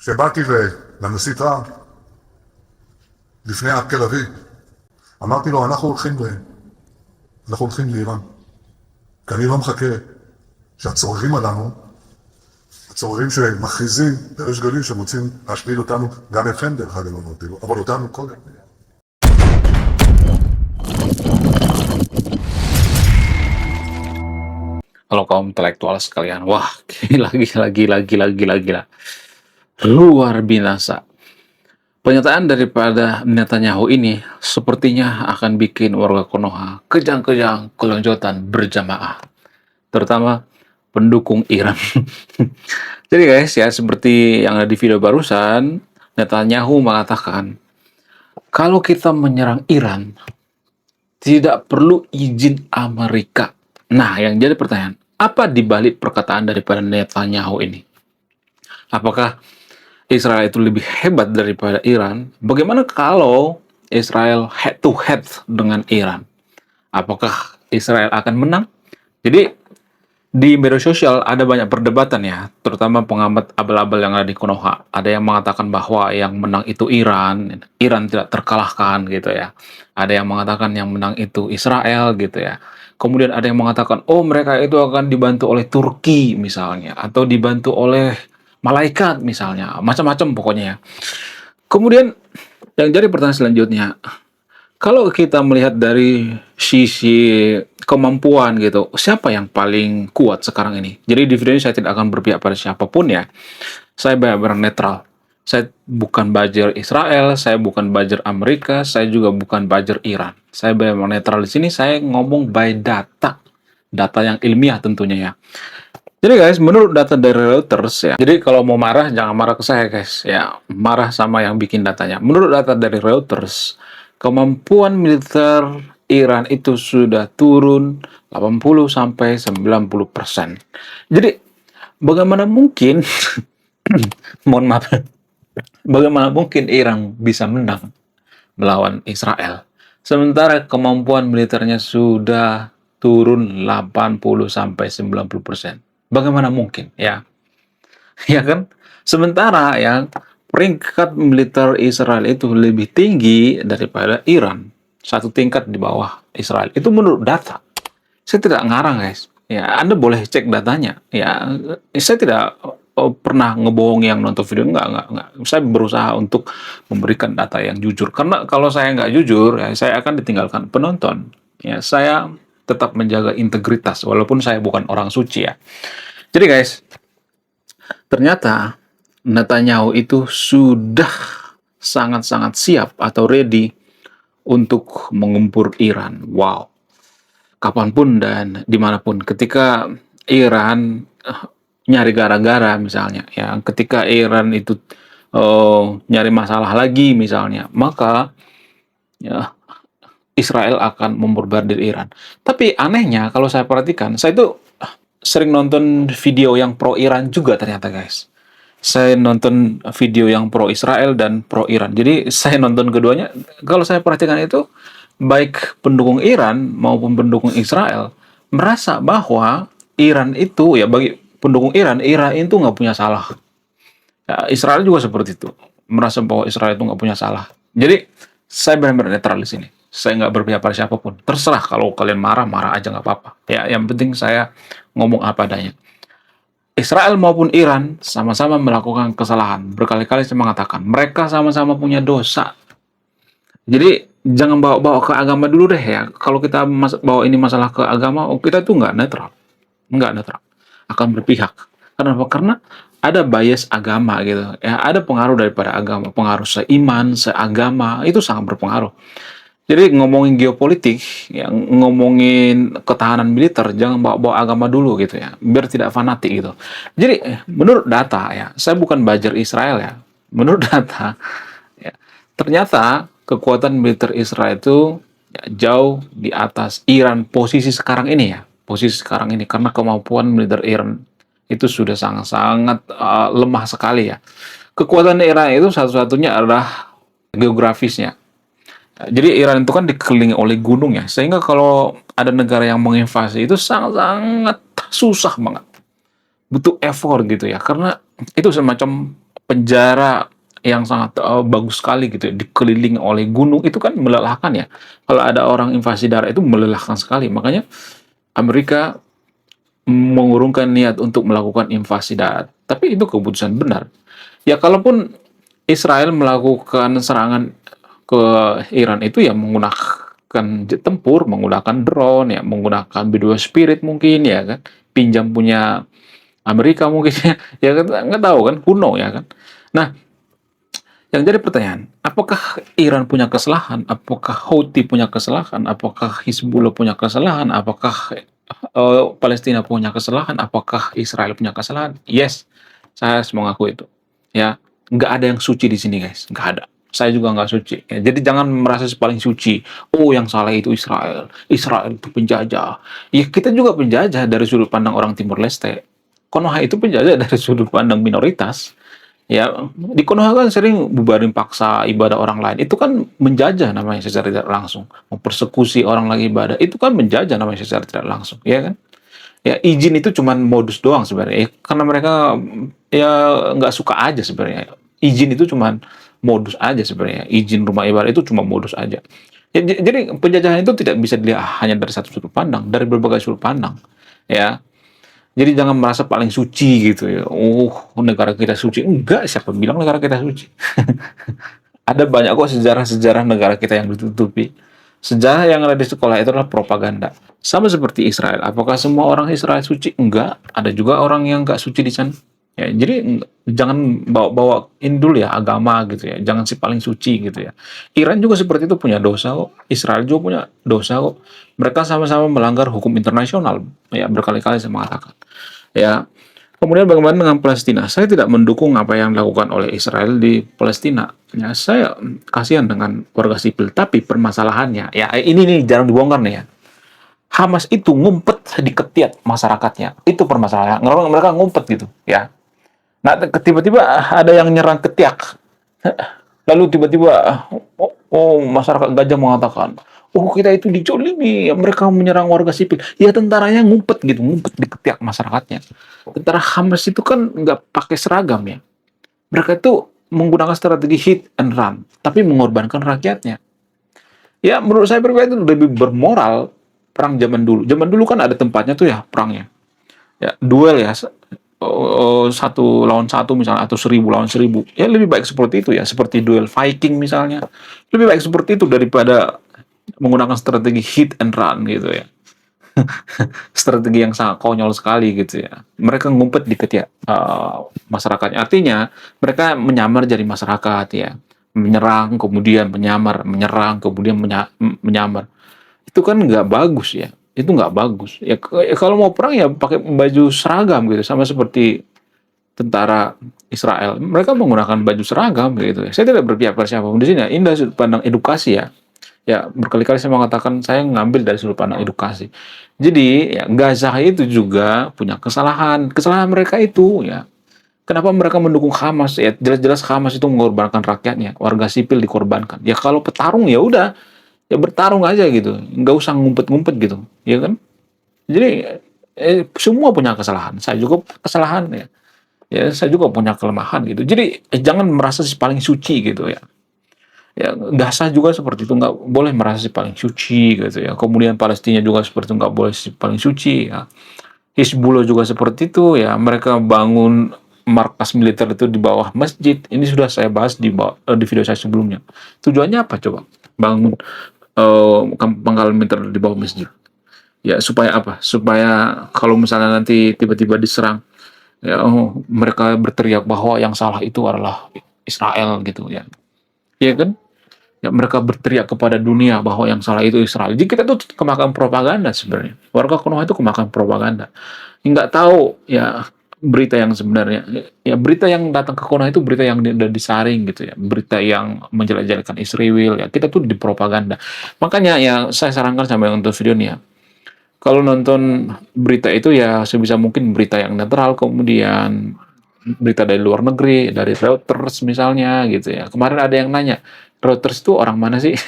כשבאתי לנשיא טראמפ, לפני עד תל אביב, אמרתי לו, אנחנו הולכים לאיראן. כי אני לא מחכה שהצוררים הללו, הצוררים שמכריזים בריש גלי שרוצים להשמיד אותנו, גם אתכם דרך אגב אמרתי לו, אבל אותנו קודם. Kalau kaum intelektual sekalian, wah, gila. Luar biasa. Pernyataan daripada Netanyahu ini sepertinya akan bikin warga Konoha kejang-kejang kelonjotan berjamaah, terutama pendukung Iran. Jadi guys, ya seperti yang ada di video barusan, Netanyahu mengatakan, kalau kita menyerang Iran, tidak perlu izin Amerika. Nah, yang jadi pertanyaan, apa dibalik perkataan daripada Netanyahu ini? Apakah Israel itu lebih hebat daripada Iran? Bagaimana kalau Israel head to head dengan Iran? Apakah Israel akan menang? Jadi di media sosial ada banyak perdebatan ya, terutama pengamat abal-abal yang ada di Konoha. Ada yang mengatakan bahwa yang menang itu Iran tidak terkalahkan gitu ya. Ada yang mengatakan yang menang itu Israel gitu ya. Kemudian ada yang mengatakan, oh mereka itu akan dibantu oleh Turki misalnya, atau dibantu oleh malaikat misalnya, macam-macam pokoknya ya. Kemudian yang jadi pertanyaan selanjutnya, kalau kita melihat dari sisi kemampuan gitu, siapa yang paling kuat sekarang ini? Jadi di video ini saya tidak akan berpihak pada siapapun ya. Saya benar-benar netral. Saya bukan buzzer Israel, saya bukan buzzer Amerika, saya juga bukan buzzer Iran. Saya benar-benar netral di sini, saya ngomong by data. Data yang ilmiah tentunya ya. Jadi guys, menurut data dari Reuters ya. Jadi kalau mau marah jangan marah ke saya guys ya. Marah sama yang bikin datanya. Menurut data dari Reuters, kemampuan militer Iran itu sudah turun 80 sampai 90%. Jadi bagaimana mungkin mohon maaf. Bagaimana mungkin Iran bisa menang melawan Israel? Sementara kemampuan militernya sudah turun 80 sampai 90%. Bagaimana mungkin ya? Ya kan? Sementara ya peringkat militer Israel itu lebih tinggi daripada Iran. Satu tingkat di bawah Israel. Itu menurut data. Saya tidak ngarang guys. Ya, Anda boleh cek datanya. Ya, saya tidak pernah ngebohong yang nonton video. Enggak. Saya berusaha untuk memberikan data yang jujur. Karena kalau saya nggak jujur, ya, saya akan ditinggalkan penonton. Ya, saya tetap menjaga integritas, walaupun saya bukan orang suci ya. Jadi guys, ternyata Netanyahu itu sudah sangat-sangat siap atau ready untuk mengempur Iran. Wow. Kapanpun dan dimanapun. Ketika Iran nyari gara-gara misalnya, ya, ketika Iran itu nyari masalah lagi misalnya, maka ya, Israel akan membombardir Iran. Tapi anehnya kalau saya perhatikan, saya itu sering nonton video yang pro Iran juga ternyata guys. Saya nonton video yang pro Israel dan pro Iran. Jadi saya nonton keduanya. Kalau saya perhatikan itu, baik pendukung Iran maupun pendukung Israel merasa bahwa Iran itu, ya bagi pendukung Iran itu nggak punya salah. Ya, Israel juga seperti itu. Merasa bahwa Israel itu nggak punya salah. Jadi saya benar-benar netral di sini. Saya nggak berpihak pada siapapun. Terserah kalau kalian marah aja nggak apa-apa. Ya, yang penting saya ngomong apa adanya. Israel maupun Iran sama-sama melakukan kesalahan. Berkali-kali saya mengatakan, mereka sama-sama punya dosa. Jadi jangan bawa ke agama dulu deh ya. Kalau kita bawa ini masalah ke agama, kita tuh nggak netral. Akan berpihak. Kenapa? Karena ada bias agama gitu. Ya, ada pengaruh daripada agama. Pengaruh seiman, seagama, itu sangat berpengaruh. Jadi ngomongin geopolitik, ya, ngomongin ketahanan militer, jangan bawa agama dulu gitu ya, biar tidak fanatik gitu. Jadi menurut data ya, saya bukan buzzer Israel ya, menurut data, ya, ternyata kekuatan militer Israel itu ya, jauh di atas Iran posisi sekarang ini ya, karena kemampuan militer Iran itu sudah sangat-sangat lemah sekali ya. Kekuatan Iran itu satu-satunya adalah geografisnya. Jadi Iran itu kan dikelilingi oleh gunung ya, sehingga kalau ada negara yang menginvasi itu sangat-sangat susah banget, butuh effort gitu ya, karena itu semacam penjara yang sangat bagus sekali gitu ya, dikelilingi oleh gunung, itu kan melelahkan ya. Kalau ada orang invasi darat itu melelahkan sekali. Makanya Amerika mengurungkan niat untuk melakukan invasi darat. Tapi itu keputusan benar. Ya kalaupun Israel melakukan serangan ke Iran itu ya menggunakan jet tempur, menggunakan drone, ya menggunakan B-2 Spirit mungkin ya kan, pinjam punya Amerika mungkin ya, ya kan nggak tahu kan, kuno ya kan. Nah, yang jadi pertanyaan, apakah Iran punya kesalahan? Apakah Houthi punya kesalahan? Apakah Hizbullah punya kesalahan? Apakah Palestina punya kesalahan? Apakah Israel punya kesalahan? Yes, saya harus mengaku itu. Ya, nggak ada yang suci di sini guys, nggak ada. Saya juga nggak suci. Ya, jadi jangan merasa paling suci. Oh, yang salah itu Israel. Israel itu penjajah. Ya, kita juga penjajah dari sudut pandang orang Timur Leste. Konoha itu penjajah dari sudut pandang minoritas. Ya, di Konoha kan sering bubarin paksa ibadah orang lain. Itu kan menjajah namanya secara tidak langsung. Mempersekusi orang lagi ibadah. Itu kan menjajah namanya secara tidak langsung. Ya kan? Ya, izin itu cuma modus doang sebenarnya. Ya, karena mereka ya nggak suka aja sebenarnya. Izin itu cuma modus aja sebenarnya. Izin rumah ibadah itu cuma modus aja. Ya, jadi penjajahan itu tidak bisa dilihat hanya dari satu sudut pandang, dari berbagai sudut pandang. Ya, jadi jangan merasa paling suci gitu ya. Oh, negara kita suci. Enggak, siapa bilang negara kita suci? Ada banyak kok sejarah-sejarah negara kita yang ditutupi. Sejarah yang ada di sekolah itu adalah propaganda. Sama seperti Israel. Apakah semua orang Israel suci? Enggak. Ada juga orang yang enggak suci di sana. Ya, jadi jangan bawa-bawa ini dulu ya agama gitu ya. Jangan si paling suci gitu ya. Iran juga seperti itu punya dosa kok. Israel juga punya dosa kok. Mereka sama-sama melanggar hukum internasional. Ya, berkali-kali saya mengatakan. Ya, kemudian bagaimana dengan Palestina? Saya tidak mendukung apa yang dilakukan oleh Israel di Palestina. Ya, saya kasihan dengan warga sipil. Tapi permasalahannya, ya ini nih jarang dibongkar nih ya. Hamas itu ngumpet di ketiak masyarakatnya. Itu permasalahan. Mereka ngumpet gitu, ya. Nah, tiba-tiba ada yang nyerang ketiak. Lalu tiba-tiba, masyarakat Gaza mengatakan, oh kita itu dizolimi, mereka menyerang warga sipil. Ya tentaranya ngumpet gitu, ngumpet di ketiak masyarakatnya. Tentara Hamas itu kan nggak pakai seragam ya. Mereka itu menggunakan strategi hit and run, tapi mengorbankan rakyatnya. Ya menurut saya pribadi itu lebih bermoral perang zaman dulu. Zaman dulu kan ada tempatnya tuh ya perangnya. Ya duel ya, satu lawan satu misalnya atau 1.000 lawan 1.000. Ya lebih baik seperti itu ya, seperti duel Viking misalnya. Lebih baik seperti itu daripada menggunakan strategi hit and run gitu ya. Strategi yang sangat konyol sekali gitu ya. Mereka ngumpet di ketiak masyarakatnya. Artinya mereka menyamar jadi masyarakat ya. Menyerang kemudian menyamar, menyerang kemudian menyamar. Itu kan nggak bagus ya. Itu nggak bagus. Ya, kalau mau perang ya pakai baju seragam gitu, sama seperti tentara Israel. Mereka menggunakan baju seragam gitu ya. Saya tidak berpihak pada siapapun di sini. Ini dari sudut pandang edukasi ya. Ya, berkali-kali saya mengatakan saya ngambil dari sudut pandang edukasi. Jadi, ya, Gaza itu juga punya kesalahan. Kesalahan mereka itu, ya. Kenapa mereka mendukung Hamas? Ya, jelas-jelas Hamas itu mengorbankan rakyatnya. Warga sipil dikorbankan. Ya, kalau petarung ya udah. Ya bertarung aja gitu. Nggak usah ngumpet-ngumpet gitu. Ya kan? Jadi, semua punya kesalahan. Saya juga kesalahan ya. Ya, saya juga punya kelemahan gitu. Jadi, jangan merasa si paling suci gitu ya. Ya, Gaza juga seperti itu, nggak boleh merasa si paling suci gitu ya. Kemudian Palestina juga seperti itu, nggak boleh si paling suci ya. Hizbullah juga seperti itu ya. Mereka bangun markas militer itu di bawah masjid. Ini sudah saya bahas di video saya sebelumnya. Tujuannya apa coba? Bangun pangkalan militer di bawah masjid. Ya supaya apa? Supaya kalau misalnya nanti tiba-tiba diserang, ya mereka berteriak bahwa yang salah itu adalah Israel gitu ya. Iya kan? Ya, mereka berteriak kepada dunia bahwa yang salah itu Israel. Jadi kita tuh kemakan propaganda sebenarnya. Warga Konoha itu kemakan propaganda. Nggak tahu ya berita yang sebenarnya. Ya berita yang datang ke Konoha itu berita yang udah disaring gitu ya. Berita yang menjelajahkan Israel ya. Kita tuh dipropaganda. Makanya ya saya sarankan sampai nonton video nih ya. Kalau nonton berita itu ya sebisa mungkin berita yang netral, kemudian berita dari luar negeri, dari Reuters misalnya gitu ya. Kemarin ada yang nanya, Reuters itu orang mana sih?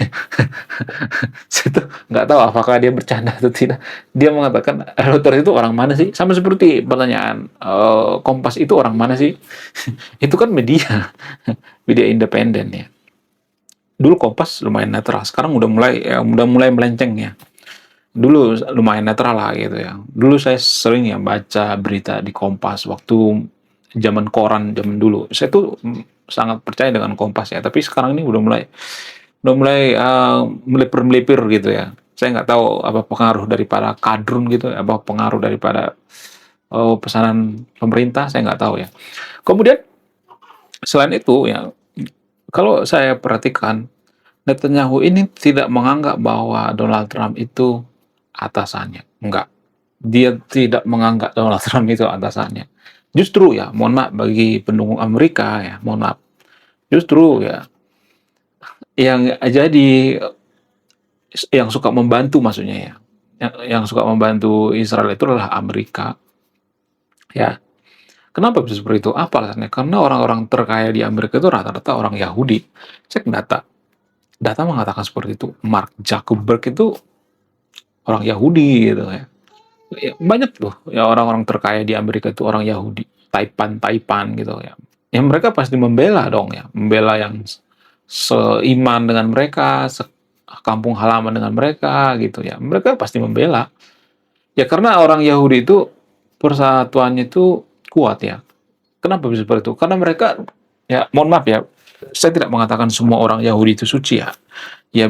Saya tuh nggak tahu apakah dia bercanda atau tidak. Dia mengatakan Reuters itu orang mana sih? Sama seperti pertanyaan Kompas itu orang mana sih? Itu kan media, media independen ya. Dulu Kompas lumayan netral, sekarang udah mulai melenceng ya. Dulu lumayan netral lah gitu ya. Dulu saya sering ya baca berita di Kompas waktu zaman koran zaman dulu. Saya tuh sangat percaya dengan Kompas ya. Tapi sekarang ini udah mulai melipir-melipir gitu ya. Saya nggak tahu apa pengaruh daripada kadrun gitu, apa pengaruh daripada pesanan pemerintah, saya nggak tahu ya. Kemudian selain itu ya, kalau saya perhatikan Netanyahu ini tidak menganggap bahwa Donald Trump itu atasannya. Enggak. Dia tidak menganggap Donald Trump itu atasannya. Justru ya, mohon maaf bagi pendukung Amerika ya, mohon maaf. Justru ya, yang suka membantu maksudnya ya. Yang suka membantu Israel itu adalah Amerika. Ya. Kenapa bisa seperti itu? Apa alasannya? Karena orang-orang terkaya di Amerika itu rata-rata orang Yahudi. Cek data. Data mengatakan seperti itu. Mark Zuckerberg itu orang Yahudi gitu ya. Banyak tuh ya orang-orang terkaya di Amerika itu orang Yahudi. Taipan gitu ya. Ya mereka pasti membela dong ya. Membela yang seiman dengan mereka, kampung halaman dengan mereka gitu ya. Mereka pasti membela. Ya karena orang Yahudi itu persatuannya itu kuat ya. Kenapa bisa seperti itu? Karena mereka, ya mohon maaf ya, saya tidak mengatakan semua orang Yahudi itu suci ya. Ya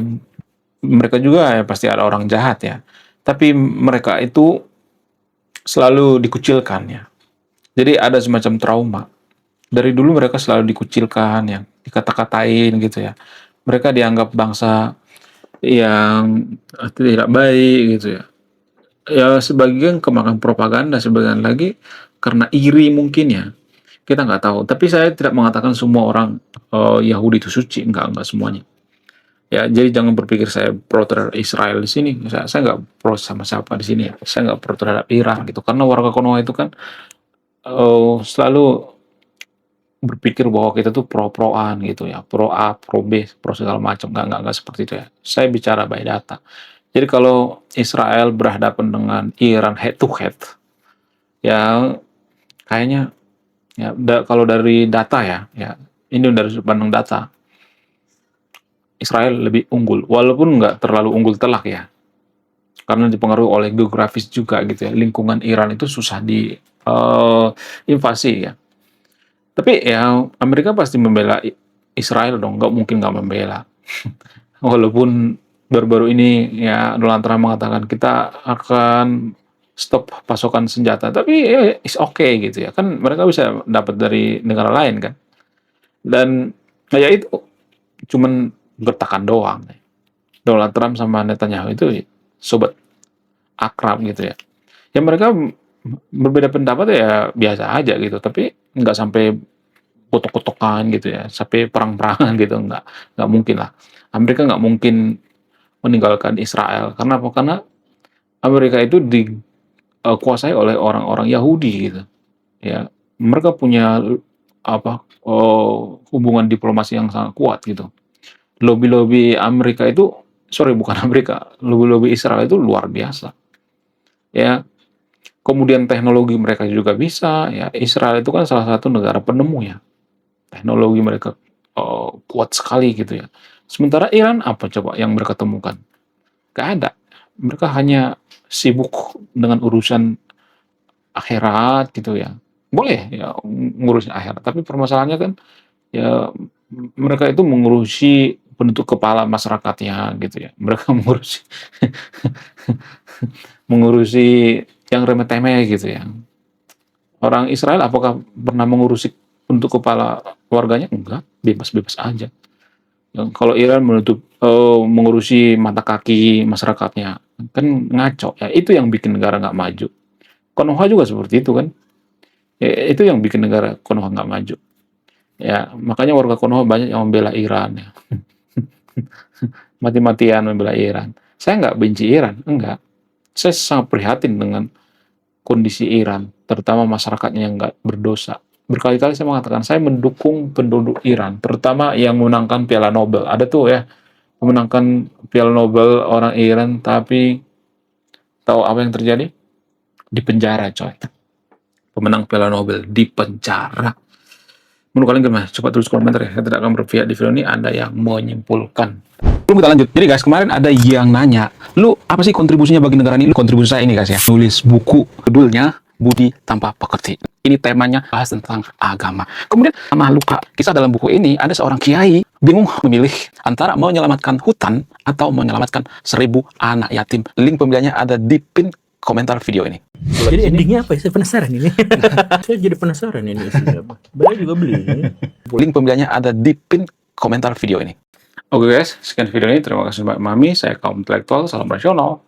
mereka juga ya pasti ada orang jahat ya. Tapi mereka itu selalu dikucilkan ya. Jadi ada semacam trauma. Dari dulu mereka selalu dikucilkan ya, dikata-katain gitu ya. Mereka dianggap bangsa yang tidak baik gitu ya. Ya sebagian kemakan propaganda, sebagian lagi karena iri mungkin ya. Kita nggak tahu. Tapi saya tidak mengatakan semua orang Yahudi itu suci, enggak semuanya. Ya, jadi jangan berpikir saya pro terhadap Israel di sini. Saya nggak pro sama siapa di sini ya. Saya nggak pro terhadap Iran gitu. Karena warga Konoha itu kan selalu berpikir bahwa kita tuh pro-proan gitu ya, pro A, pro B, pro segala macam. Nggak seperti itu ya. Saya bicara by data. Jadi kalau Israel berhadapan dengan Iran head to head, ya kayaknya ya kalau dari data ya ini dari sudut pandang data, Israel lebih unggul, walaupun nggak terlalu unggul telak ya, karena dipengaruhi oleh geografis juga gitu ya. Lingkungan Iran itu susah di invasi ya. Tapi ya Amerika pasti membela Israel dong, nggak mungkin nggak membela. Walaupun baru-baru ini ya Donald Trump mengatakan kita akan stop pasokan senjata, tapi ya it's okay gitu ya. Kan mereka bisa dapat dari negara lain kan. Dan ya itu cuman gertakan doang. Donald Trump sama Netanyahu itu sobat akrab gitu ya. Ya mereka berbeda pendapat ya biasa aja gitu, tapi nggak sampai kotok-kotokan gitu ya, sampai perang-perangan gitu, nggak mungkin lah. Amerika nggak mungkin meninggalkan Israel. Karena apa? Karena Amerika itu dikuasai oleh orang-orang Yahudi gitu. Ya, mereka punya hubungan diplomasi yang sangat kuat gitu. Lobby-lobby Amerika itu, sorry bukan Amerika, lobby-lobby Israel itu luar biasa. Ya, kemudian teknologi mereka juga bisa. Ya, Israel itu kan salah satu negara penemu ya. Teknologi mereka kuat sekali gitu ya. Sementara Iran apa coba yang mereka temukan? Gak ada. Mereka hanya sibuk dengan urusan akhirat gitu ya. Boleh ya ngurusin akhirat, tapi permasalahannya kan ya mereka itu mengurusi bentuk kepala masyarakatnya gitu ya. Mereka mengurusi yang remeh-temeh gitu ya. Orang Israel apakah pernah mengurusi bentuk kepala warganya? Enggak, bebas-bebas aja. Kalau Iran mengurusi mata kaki masyarakatnya, kan ngaco ya. Itu yang bikin negara nggak maju. Konoha juga seperti itu kan. Ya, itu yang bikin negara Konoha nggak maju. Ya, makanya warga Konoha banyak yang membela Iran ya. Mati-matian membela Iran. Saya nggak benci Iran, enggak. Saya sangat prihatin dengan kondisi Iran, terutama masyarakatnya yang nggak berdosa. berkali-kali saya mengatakan saya mendukung penduduk Iran, terutama yang memenangkan Piala Nobel. Ada tuh ya, memenangkan Piala Nobel orang Iran, tapi tahu apa yang terjadi? Di penjara, coy. Pemenang Piala Nobel di penjara. Menurut kalian gimana? Coba tulis komentar ya. Saya tidak akan berpihak di video ini. Ada yang menyimpulkan. Belum kita lanjut. Jadi guys, kemarin ada yang nanya, lu apa sih kontribusinya bagi negara ini? Lu kontribusi saya ini guys ya. Nulis buku, judulnya Budi Tanpa Pekerti. Ini temanya bahas tentang agama. Kemudian sama luka. Kisah dalam buku ini ada seorang kiai bingung memilih antara mau menyelamatkan hutan atau menyelamatkan 1000 anak yatim. Link pembeliannya ada di pin komentar video ini. Jadi endingnya apa ya? Saya penasaran ini. Saya jadi penasaran ini isinya apa. Beli juga beli. Link pembeliannya ada di pin komentar video ini. Oke guys, sekian video ini. Terima kasih Mbak Mami. Saya kaum intelektual. Salam rasional.